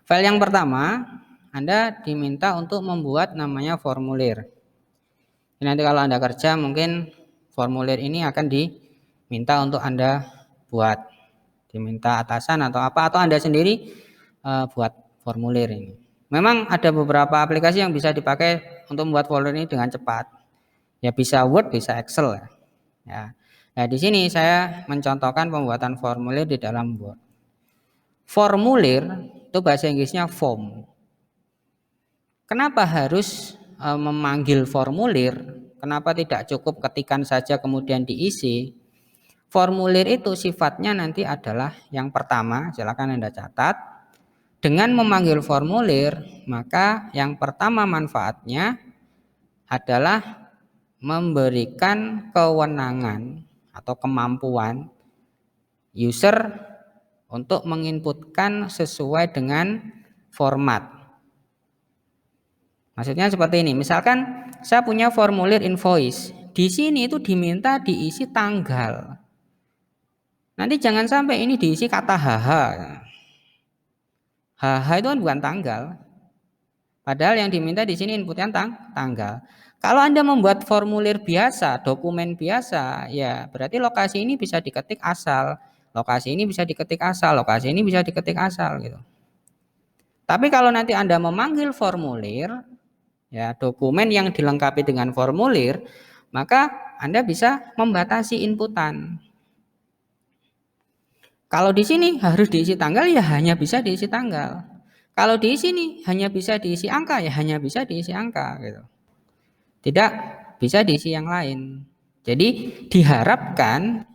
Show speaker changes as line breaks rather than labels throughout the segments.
File yang pertama, Anda diminta untuk membuat namanya formulir. Nanti kalau Anda kerja mungkin formulir ini akan diminta untuk Anda buat, diminta atasan atau apa, atau Anda sendiri buat formulir ini. Memang ada beberapa aplikasi yang bisa dipakai untuk membuat formulir ini dengan cepat. Ya bisa Word, bisa Excel ya. Nah, di sini saya mencontohkan pembuatan formulir di dalam Word. Formulir itu bahasa Inggrisnya form. Kenapa harus memanggil formulir? Kenapa tidak cukup ketikan saja kemudian diisi? Formulir itu sifatnya nanti adalah yang pertama, silakan Anda catat. Dengan memanggil formulir, maka yang pertama manfaatnya adalah memberikan kewenangan atau kemampuan user untuk menginputkan sesuai dengan format. Maksudnya seperti ini, misalkan saya punya formulir invoice, di sini itu diminta diisi tanggal. Nanti jangan sampai ini diisi kata HH. HH itu kan bukan tanggal. Padahal yang diminta di sini inputnya tanggal. Kalau Anda membuat formulir biasa, dokumen biasa, ya berarti lokasi ini bisa diketik asal, lokasi ini bisa diketik asal, lokasi ini bisa diketik asal gitu. Tapi kalau nanti Anda memanggil formulir, ya dokumen yang dilengkapi dengan formulir, maka Anda bisa membatasi inputan. Kalau di sini harus diisi tanggal, ya hanya bisa diisi tanggal. Kalau di sini hanya bisa diisi angka, ya hanya bisa diisi angka gitu. Tidak bisa diisi yang lain. Jadi diharapkan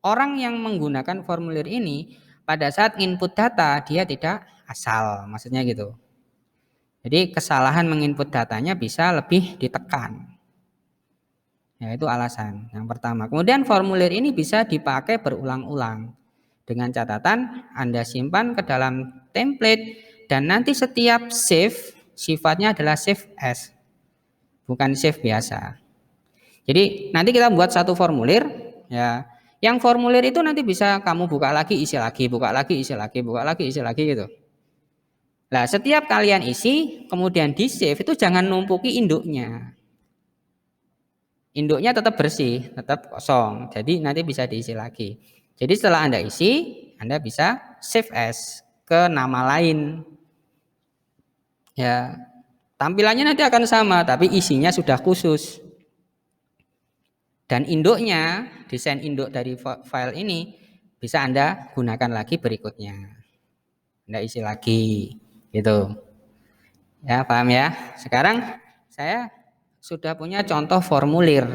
orang yang menggunakan formulir ini pada saat input data dia tidak asal, maksudnya gitu. Jadi kesalahan menginput datanya bisa lebih ditekan. Ya, itu alasan yang pertama. Kemudian formulir ini bisa dipakai berulang-ulang. Dengan catatan Anda simpan ke dalam template dan nanti setiap save sifatnya adalah save as, bukan save biasa. Jadi nanti kita buat satu formulir ya. Yang formulir itu nanti bisa kamu buka lagi, isi lagi, buka lagi, isi lagi, buka lagi, isi lagi gitu. Nah, setiap kalian isi kemudian di save itu jangan numpuki induknya. Induknya tetap bersih, tetap kosong. Jadi nanti bisa diisi lagi. Jadi setelah Anda isi, Anda bisa save as ke nama lain. Ya, tampilannya nanti akan sama, tapi isinya sudah khusus. Dan induknya, desain induk dari file ini bisa Anda gunakan lagi berikutnya. Anda isi lagi, gitu. Ya, paham ya? Sekarang saya sudah punya contoh formulir.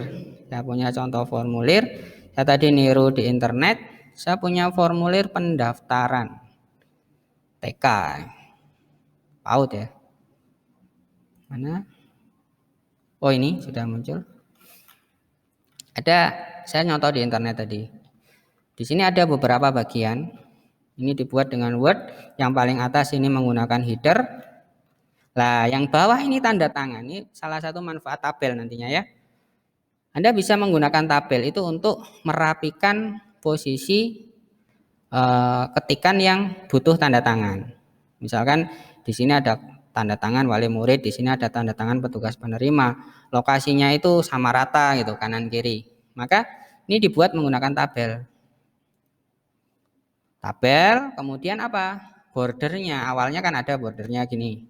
Saya punya contoh formulir. Saya tadi niru di internet. Saya punya formulir pendaftaran TK. PAUD ya. Mana? Oh, ini sudah muncul. Ada, saya nyontoh di internet tadi. Di sini ada beberapa bagian. Ini dibuat dengan Word. Yang paling atas ini menggunakan header. Nah, yang bawah ini tanda tangan. Ini salah satu manfaat tabel nantinya ya. Anda bisa menggunakan tabel itu untuk merapikan posisi ketikan yang butuh tanda tangan. Misalkan di sini ada tanda tangan wali murid, di sini ada tanda tangan petugas penerima. Lokasinya itu sama rata gitu, kanan kiri. Maka ini dibuat menggunakan tabel. Tabel, kemudian apa? Bordernya. Awalnya kan ada bordernya gini.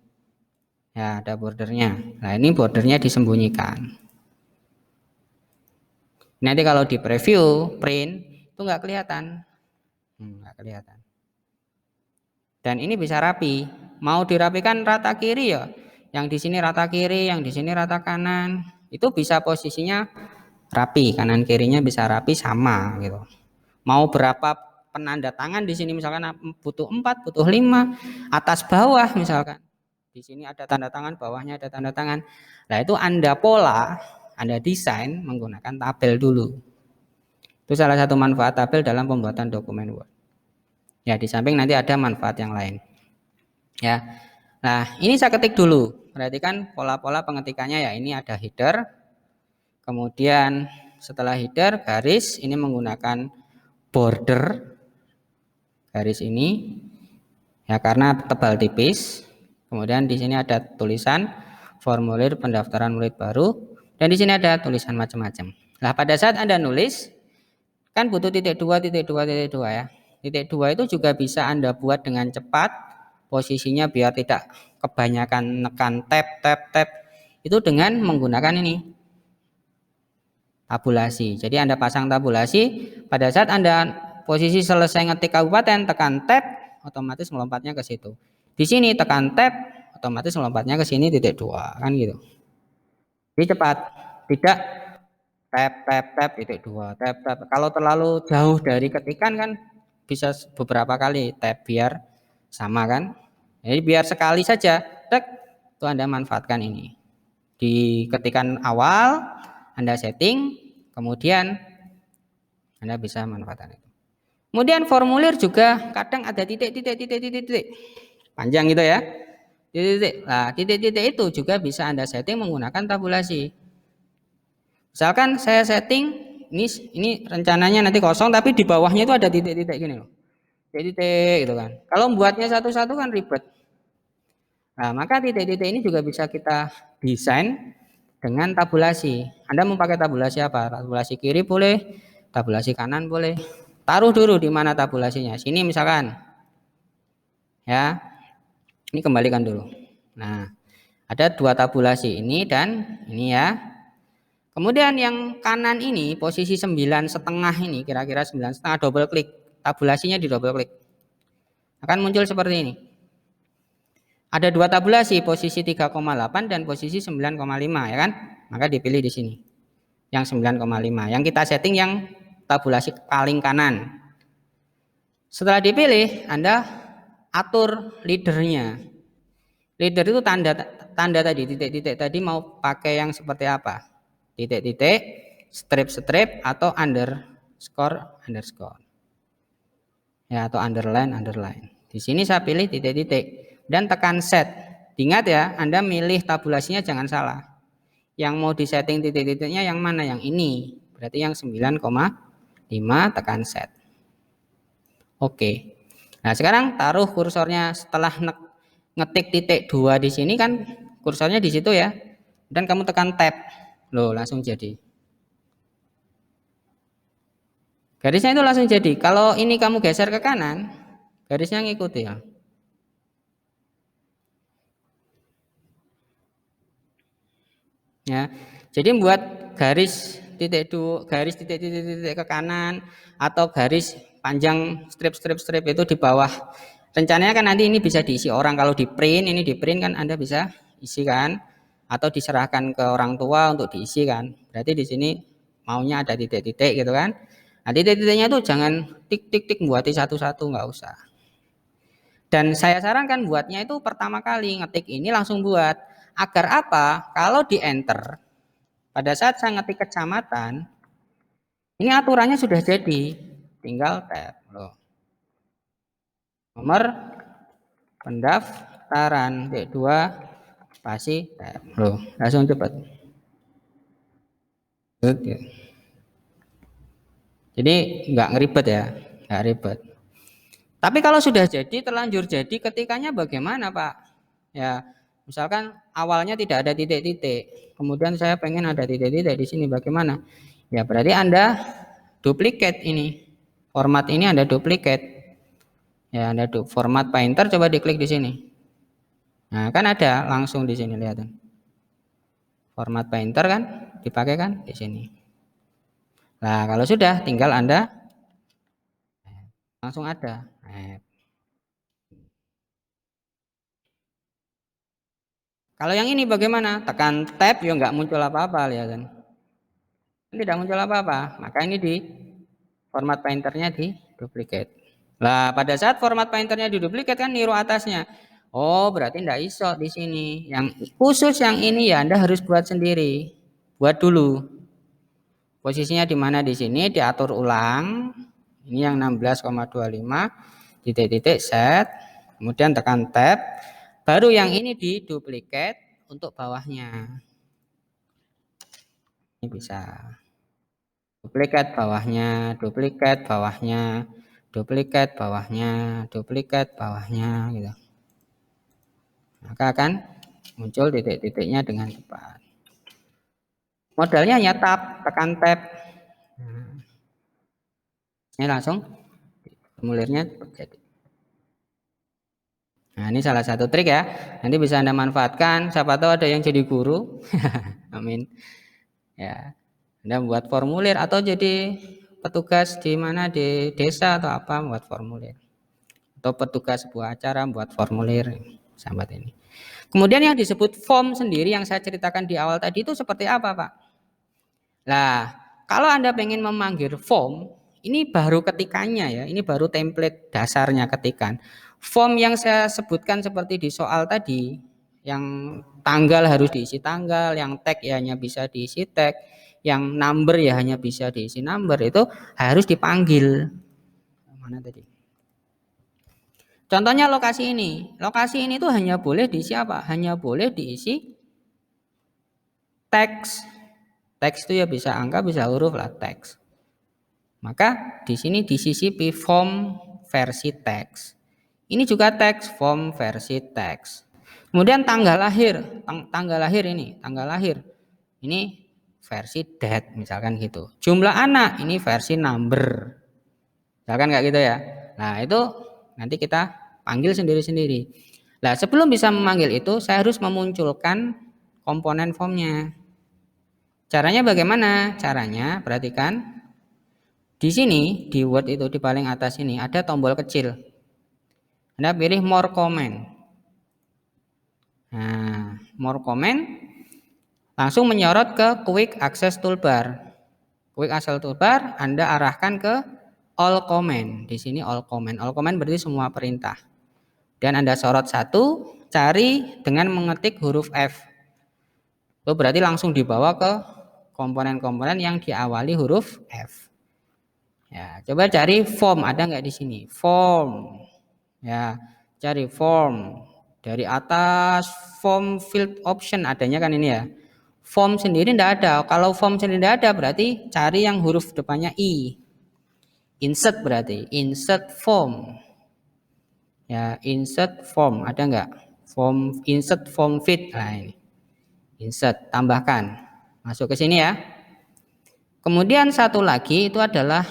Ya, ada bordernya. Nah, ini bordernya disembunyikan. Nanti kalau di preview, print, itu nggak kelihatan. Nggak kelihatan. Dan ini bisa rapi. Mau dirapikan rata kiri ya. Yang di sini rata kiri, yang di sini rata kanan. Itu bisa posisinya rapi, kanan kirinya bisa rapi sama gitu. Mau berapa penanda tangan di sini misalkan butuh 4, butuh 5, atas bawah misalkan. Di sini ada tanda tangan, bawahnya ada tanda tangan. Nah, itu Anda pola, Anda desain menggunakan tabel dulu. Itu salah satu manfaat tabel dalam pembuatan dokumen Word. Ya, di samping nanti ada manfaat yang lain. Ya. Nah, ini saya ketik dulu. Perhatikan pola-pola pengetikannya ya. Ini ada header. Kemudian setelah header garis ini menggunakan border. Garis ini. Ya, karena tebal tipis. Kemudian di sini ada tulisan formulir pendaftaran murid baru dan di sini ada tulisan macam-macam. Nah, pada saat Anda nulis kan butuh titik dua, titik dua, titik dua ya. Titik dua itu juga bisa Anda buat dengan cepat posisinya biar tidak kebanyakan nekan tab. Itu dengan menggunakan ini tabulasi. Jadi Anda pasang tabulasi, pada saat Anda posisi selesai ngetik kabupaten, tekan tab, otomatis melompatnya ke situ. Di sini tekan tab, otomatis melompatnya ke sini titik dua, kan gitu. Jadi cepat, tidak tab titik dua, tab. Kalau terlalu jauh dari ketikan kan bisa beberapa kali tab biar sama kan. Jadi biar sekali saja, tek, itu Anda manfaatkan ini. Di ketikan awal Anda setting, kemudian Anda bisa manfaatkan itu. Kemudian formulir juga kadang ada titik. Panjang gitu ya. Titik. Nah, titik-titik itu juga bisa Anda setting menggunakan tabulasi. Misalkan saya setting ini rencananya nanti kosong tapi di bawahnya itu ada titik-titik gini loh. Titik gitu kan. Kalau membuatnya satu-satu kan ribet. Nah, maka titik-titik ini juga bisa kita desain dengan tabulasi. Anda mau pakai tabulasi apa? Tabulasi kiri boleh, tabulasi kanan boleh. Taruh dulu di mana tabulasinya. Sini misalkan. Ya. Ini kembalikan dulu. Nah, ada dua tabulasi ini dan ini ya. Kemudian yang kanan ini posisi 9,5 ini kira-kira 9,5 double klik. Tabulasinya di double klik. Akan muncul seperti ini. Ada dua tabulasi, posisi 3,8 dan posisi 9,5 ya kan? Maka dipilih di sini. Yang 9,5. Yang kita setting yang tabulasi paling kanan. Setelah dipilih, Anda atur leadernya. Leader itu tanda tadi, titik-titik tadi mau pakai yang seperti apa? Titik-titik, strip atau underscore. Ya, atau underline. Di sini saya pilih titik-titik dan tekan set. Ingat ya, Anda milih tabulasinya jangan salah. Yang mau disetting titik-titiknya yang mana? Yang ini. Berarti yang 9,5 tekan set. Oke. Nah, sekarang taruh kursornya setelah ngetik titik 2 di sini kan kursornya di situ ya. Dan kamu tekan tab. Loh, langsung jadi. Garisnya itu langsung jadi. Kalau ini kamu geser ke kanan, garisnya ngikuti ya. Ya. Jadi membuat garis titik-titik ke kanan atau garis panjang strip itu di bawah. Rencananya kan nanti ini bisa diisi orang. Kalau di print kan Anda bisa isi kan atau diserahkan ke orang tua untuk diisi kan. Berarti di sini maunya ada titik-titik gitu kan. Nah, titik-titiknya itu jangan tik buati satu-satu, nggak usah. Dan saya sarankan buatnya itu pertama kali ngetik ini langsung buat. Agar apa? Kalau di enter pada saat saya ngetik kecamatan, ini aturannya sudah jadi, tinggal tab. Loh. Nomor pendaftaran D2 spasi tab. Loh, langsung cepat. Jadi nggak ngeribet ya, nggak ribet. Tapi kalau sudah jadi, terlanjur jadi, ketikanya bagaimana Pak? Ya, misalkan awalnya tidak ada titik-titik, kemudian saya pengen ada titik-titik di sini, bagaimana? Ya berarti Anda duplikat ini, format ini Anda duplikat. Ya, Anda format painter, coba diklik di sini. Nah, kan ada langsung di sini, lihat. Format painter kan dipakai kan di sini. Nah, kalau sudah tinggal Anda langsung ada. Kalau yang ini bagaimana? Tekan tab ya nggak muncul apa-apa, lihat kan. Tidak muncul apa-apa, maka ini di format painternya di duplicate. Nah, pada saat format painternya di duplicate kan niru atasnya. Oh, berarti tidak iso di sini. Yang khusus yang ini ya Anda harus buat sendiri. Buat dulu. Posisinya di mana di sini diatur ulang. Ini yang 16,25 titik-titik set. Kemudian tekan tab. Baru yang ini di duplicate untuk bawahnya. Ini bisa. Duplikat bawahnya, duplikat bawahnya, duplikat bawahnya gitu. Maka akan muncul titik-titiknya dengan cepat. Modalnya hanya tab, tekan tab. Ini langsung formulirnya jadi. Nah, ini salah satu trik ya. Nanti bisa Anda manfaatkan. Siapa tahu ada yang jadi guru. Amin. Ya. Anda buat formulir atau jadi petugas di mana di desa atau apa buat formulir. Atau petugas sebuah acara buat formulir sambat ini. Kemudian yang disebut form sendiri yang saya ceritakan di awal tadi itu seperti apa, Pak? Nah, kalau Anda pengen memanggil form, ini baru ketikannya ya, ini baru template dasarnya ketikan. Form yang saya sebutkan seperti di soal tadi, yang tanggal harus diisi tanggal, yang tag ya hanya bisa diisi tag, yang number ya hanya bisa diisi number, itu harus dipanggil. Mana tadi? Contohnya lokasi ini. Lokasi ini tuh hanya boleh diisi apa? Hanya boleh diisi teks. Teks itu ya bisa angka, bisa huruf lah teks. Maka di sini disisipi form versi teks. Ini juga teks, form versi teks. Kemudian tanggal lahir, tanggal lahir ini, tanggal lahir. Ini versi date misalkan gitu. Jumlah anak ini versi number. Misalkan kayak gitu ya. Nah, itu nanti kita panggil sendiri-sendiri. Nah, sebelum bisa memanggil itu saya harus memunculkan komponen formnya. Caranya bagaimana? Caranya perhatikan. Di sini di Word itu di paling atas ini ada tombol kecil. Anda pilih more comment. Nah, more comment langsung menyorot ke quick access toolbar. Quick access toolbar Anda arahkan ke all comment. Di sini all comment. All comment berarti semua perintah. Dan Anda sorot satu, cari dengan mengetik huruf F. Itu berarti langsung dibawa ke komponen-komponen yang diawali huruf F. Ya, coba cari form, ada nggak di sini? Form. Ya, cari form. Dari atas form field option adanya kan ini ya. Form sendiri tidak ada. Kalau form sendiri tidak ada berarti cari yang huruf depannya I. Insert berarti insert form. Ya, insert form ada nggak? Form insert form field. Nah ini. Insert tambahkan. Masuk ke sini ya. Kemudian satu lagi itu adalah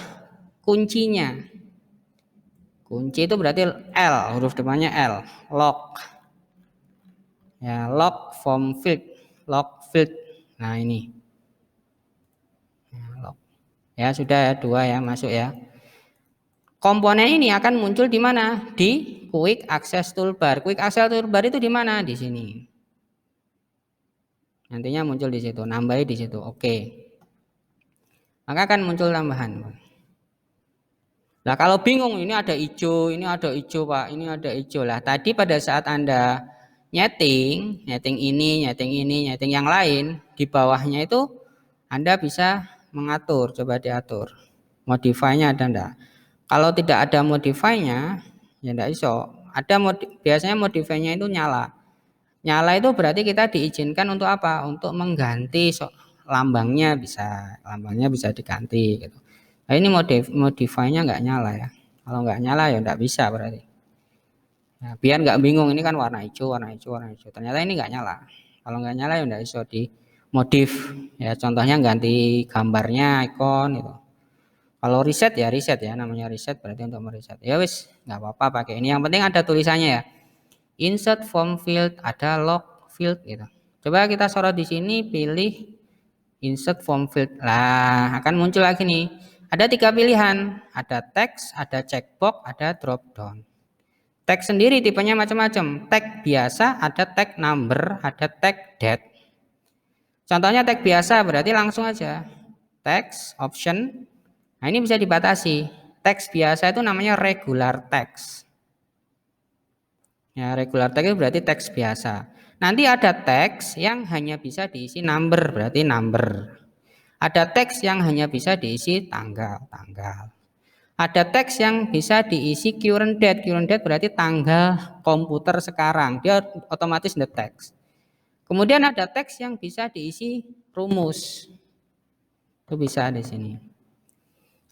kuncinya. Kunci itu berarti L, huruf depannya L, lock. Ya, lock form field, lock field. Nah, ini. Ya, lock. Ya, sudah ya, dua ya, masuk ya. Komponen ini akan muncul di mana? Di quick access toolbar. Quick access toolbar itu di mana? Di sini. Nantinya muncul di situ, nambahi di situ. Oke. Maka akan muncul tambahan. Nah, kalau bingung ini ada hijau, ini ada hijau, Pak, ini ada hijau. Lah, tadi pada saat Anda nyeting ini, nyeting yang lain, di bawahnya itu Anda bisa mengatur, coba diatur. Modify-nya ada enggak? Kalau tidak ada modify-nya, ya enggak iso. Ada biasanya modify-nya itu nyala. Nyala itu berarti kita diizinkan untuk apa? Untuk mengganti lambangnya bisa diganti gitu. Nah, ini modify-nya nggak nyala ya. Kalau nggak nyala ya nggak bisa berarti. Nah, biar nggak bingung ini kan warna hijau, warna hijau, warna hijau. Ternyata ini nggak nyala. Kalau nggak nyala ya nggak bisa di modif. Ya contohnya ganti gambarnya, ikon itu. Kalau reset ya namanya reset berarti untuk mereset. Ya wis nggak apa-apa pakai ini. Yang penting ada tulisannya ya. Insert form field, ada lock field gitu. Coba kita sorot di sini, pilih insert form field. Lah, akan muncul lagi nih. Ada 3 pilihan, ada text, ada checkbox, ada drop down. Tag sendiri tipenya macam-macam. Tag biasa, ada tag number, ada tag date. Contohnya tag biasa berarti langsung aja. Text option. Nah, ini bisa dibatasi. Teks biasa itu namanya regular text. Ya, regular text itu berarti teks biasa. Nanti ada teks yang hanya bisa diisi number, berarti number. Ada teks yang hanya bisa diisi tanggal. Ada teks yang bisa diisi current date. Current date berarti tanggal komputer sekarang. Dia otomatis the text. Kemudian ada teks yang bisa diisi rumus. Itu bisa di sini.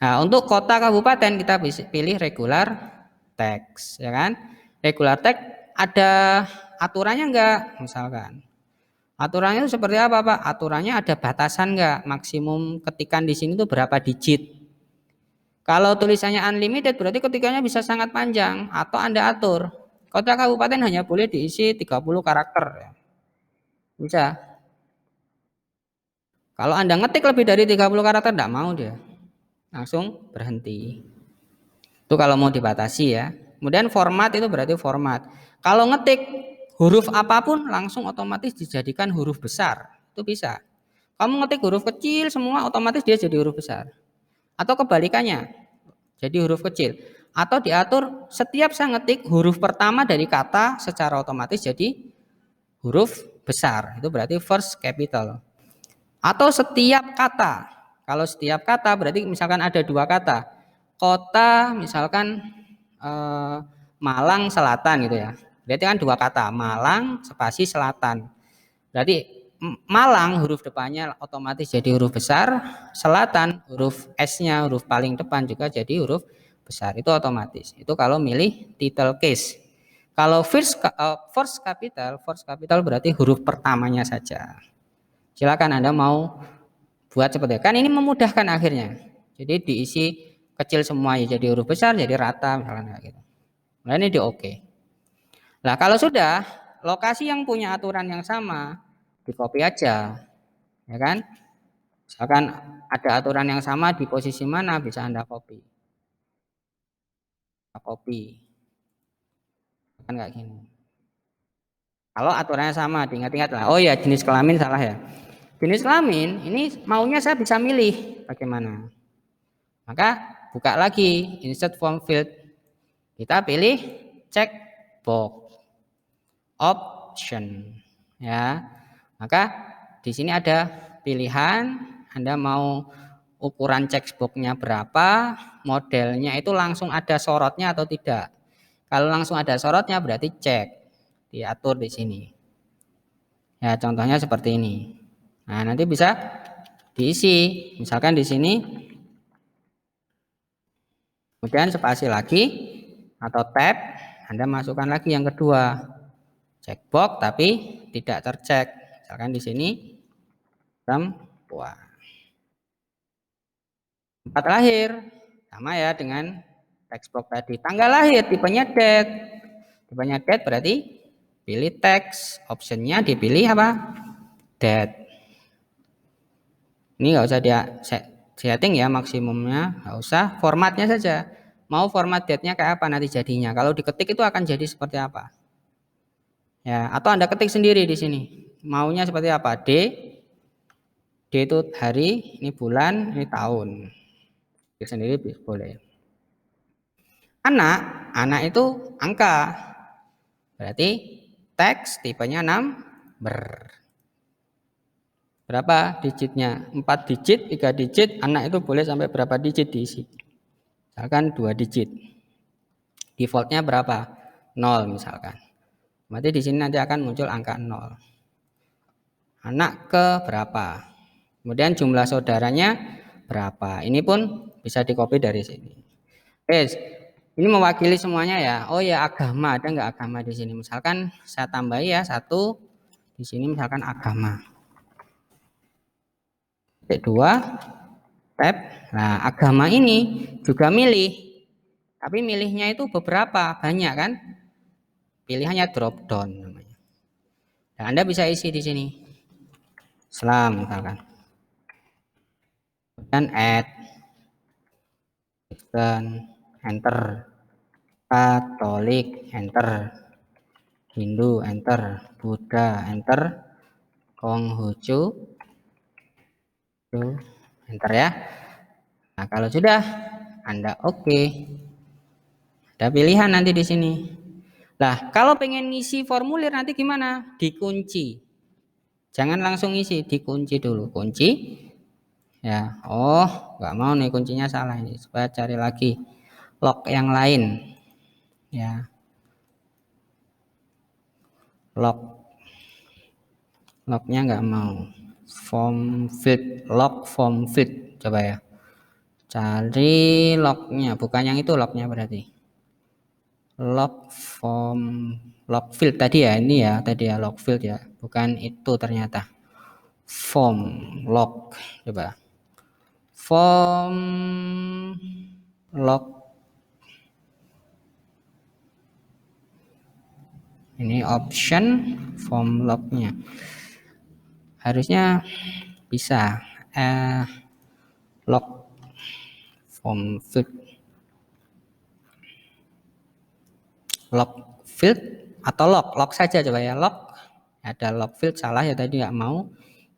Nah, untuk kota kabupaten kita pilih regular text, ya kan? Regular text ada aturannya enggak? Misalkan. Aturannya itu seperti apa, Pak? Aturannya ada batasan enggak? Maksimum ketikan di sini itu berapa digit? Kalau tulisannya unlimited berarti ketikanya bisa sangat panjang atau Anda atur. Kota kabupaten hanya boleh diisi 30 karakter ya. Bisa. Kalau Anda ngetik lebih dari 30 karakter enggak mau dia. Langsung berhenti. Itu kalau mau dibatasi ya. Kemudian format itu berarti format. Kalau ngetik huruf apapun langsung otomatis dijadikan huruf besar. Itu bisa. Kamu ngetik huruf kecil semua otomatis dia jadi huruf besar. Atau kebalikannya, jadi huruf kecil. Atau diatur setiap saya ngetik huruf pertama dari kata secara otomatis jadi huruf besar. Itu berarti first capital. Atau setiap kata. Kalau setiap kata berarti misalkan ada dua kata. Kota misalkan Malang Selatan gitu ya. Berarti kan dua kata, Malang spasi Selatan. Berarti Malang huruf depannya otomatis jadi huruf besar, Selatan huruf S-nya huruf paling depan juga jadi huruf besar. Itu otomatis. Itu kalau milih title case. Kalau first capital berarti huruf pertamanya saja. Silakan Anda mau buat seperti itu. Kan ini memudahkan akhirnya. Jadi diisi kecil semua ya jadi huruf besar, jadi rata misalnya gitu. Nah ini di oke. Nah kalau sudah lokasi yang punya aturan yang sama di copy aja, ya kan? Misalkan ada aturan yang sama di posisi mana bisa Anda copy. Copy. Kan kayak gini. Kalau aturannya sama, diingat-ingat lah. Oh ya jenis kelamin salah ya. Jenis kelamin ini maunya saya bisa milih bagaimana. Maka buka lagi insert form field. Kita pilih check box option ya. Maka di sini ada pilihan Anda mau ukuran checkboxnya berapa, modelnya itu langsung ada sorotnya atau tidak. Kalau langsung ada sorotnya berarti cek, diatur di sini. Ya, contohnya seperti ini. Nah, nanti bisa diisi. Misalkan di sini kemudian spasi lagi atau tab, Anda masukkan lagi yang kedua. Checkbox tapi tidak tercek. Misalkan di sini perempuan. Tempat lahir sama ya dengan textbox tadi. Tanggal lahir tipenya date. Tipenya date berarti pilih text, optionnya dipilih apa? Date. Ini nggak usah dia setting ya maksimumnya, nggak usah. Formatnya saja. Mau format date-nya kayak apa nanti jadinya. Kalau diketik itu akan jadi seperti apa? Ya, atau Anda ketik sendiri di sini. Maunya seperti apa? D itu hari, ini bulan, ini tahun. Ketik sendiri boleh. Anak itu angka. Berarti teks tipenya number. Berapa digitnya? 4 digit, 3 digit, anak itu boleh sampai berapa digit diisi. Misalkan 2 digit. Defaultnya berapa? 0 misalkan. Berarti di sini nanti akan muncul angka 0. Anak ke berapa? Kemudian jumlah saudaranya berapa? Ini pun bisa di-copy dari sini. Oke, ini mewakili semuanya ya. Oh ya agama, ada nggak agama di sini? Misalkan saya tambahi ya satu di sini misalkan agama. Titik 2 tab. Nah agama ini juga milih, tapi milihnya itu beberapa banyak kan? Pilihannya drop down namanya. Nah, Anda bisa isi di sini. Islam misalkan. Dan add Kristen enter, Katolik enter, Hindu enter, Buddha enter, Konghucu enter ya. Nah kalau sudah Anda oke. Ada pilihan nanti di sini. Nah kalau pengen ngisi formulir nanti gimana? Dikunci. Jangan langsung isi, dikunci dulu. Kunci. Ya, oh nggak mau nih kuncinya salah ini. Supaya cari lagi log yang lain. Ya, lognya nggak mau. Form field, log form field. Coba ya. Cari lognya, bukan yang itu lognya berarti. Log form log field tadi ya, ini ya tadi ya log field ya, bukan itu ternyata. Form log, coba. Form log. Ini option form lognya. Harusnya bisa log form field. Log field atau log saja coba ya, log. Ada log field salah ya tadi nggak mau.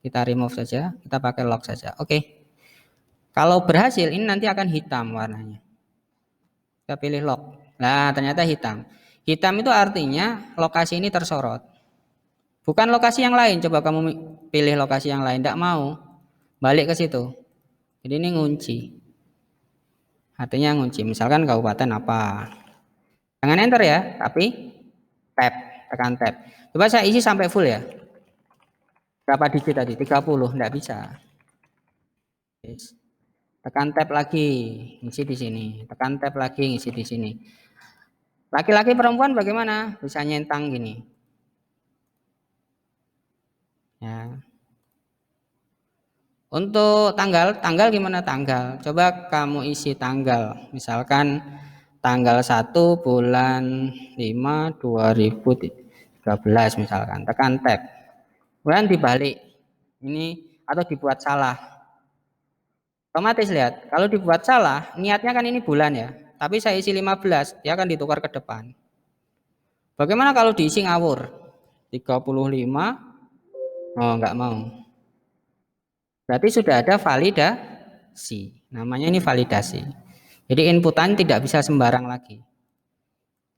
Kita remove saja, kita pakai log saja. Oke. Kalau berhasil ini nanti akan hitam warnanya. Kita pilih log. Nah, ternyata hitam. Hitam itu artinya lokasi ini tersorot. Bukan lokasi yang lain. Coba kamu pilih lokasi yang lain, tidak mau. Balik ke situ. Jadi ini ngunci. Artinya ngunci. Misalkan kabupaten apa. Jangan enter ya, tapi tab, tekan tab. Coba saya isi sampai full ya. Berapa digit tadi? 30, enggak bisa. Tekan tab lagi, ngisi di sini. Tekan tab lagi, ngisi di sini. Laki-laki perempuan bagaimana? Bisa nyentang gini. Ya. Untuk tanggal gimana tanggal? Coba kamu isi tanggal. Misalkan tanggal 1 bulan 5 2013 misalkan. Tekan tab. Kemudian dibalik. Ini atau dibuat salah. Otomatis lihat, kalau dibuat salah, niatnya kan ini bulan ya. Tapi saya isi 15, dia akan ditukar ke depan. Bagaimana kalau diisi ngawur? 35, oh enggak mau. Berarti sudah ada validasi. Namanya ini validasi. Jadi inputan tidak bisa sembarang lagi.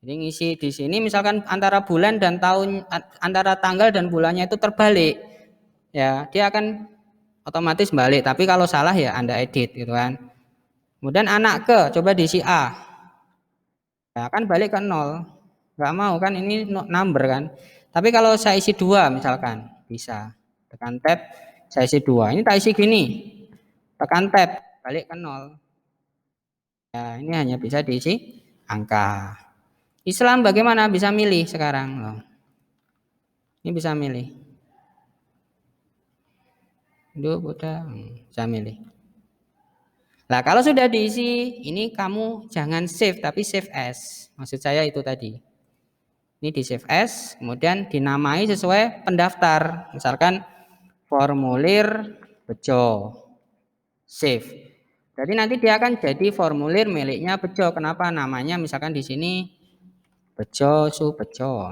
Jadi ngisi di sini misalkan antara bulan dan tahun, antara tanggal dan bulannya itu terbalik. Ya, dia akan otomatis balik. Tapi kalau salah ya Anda edit gitu kan. Kemudian anak ke, coba diisi A. Ya kan balik ke 0. Enggak mau kan ini number kan. Tapi kalau saya isi 2 misalkan, bisa. Tekan tab, saya isi 2. Ini tak isi gini. Tekan tab, balik ke 0. Ya, ini hanya bisa diisi angka. Islam bagaimana? Bisa milih sekarang. Loh. Ini bisa milih. Hindu, Buddha, bisa milih. Nah, kalau sudah diisi, ini kamu jangan save, tapi save as. Maksud saya itu tadi. Ini di save as, kemudian dinamai sesuai pendaftar. Misalkan formulir Bejo. Save. Jadi nanti dia akan jadi formulir miliknya Bejo. Kenapa? Namanya misalkan di sini Bejo Subejo.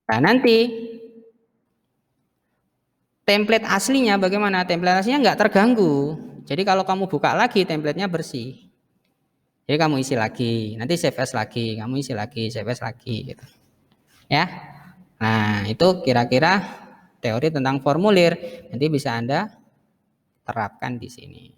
Nah, nanti template aslinya bagaimana? Template aslinya nggak terganggu. Jadi kalau kamu buka lagi templatenya bersih. Jadi kamu isi lagi, nanti save as lagi, kamu isi lagi, save as lagi gitu. Ya. Nah, itu kira-kira teori tentang formulir. Nanti bisa Anda terapkan di sini.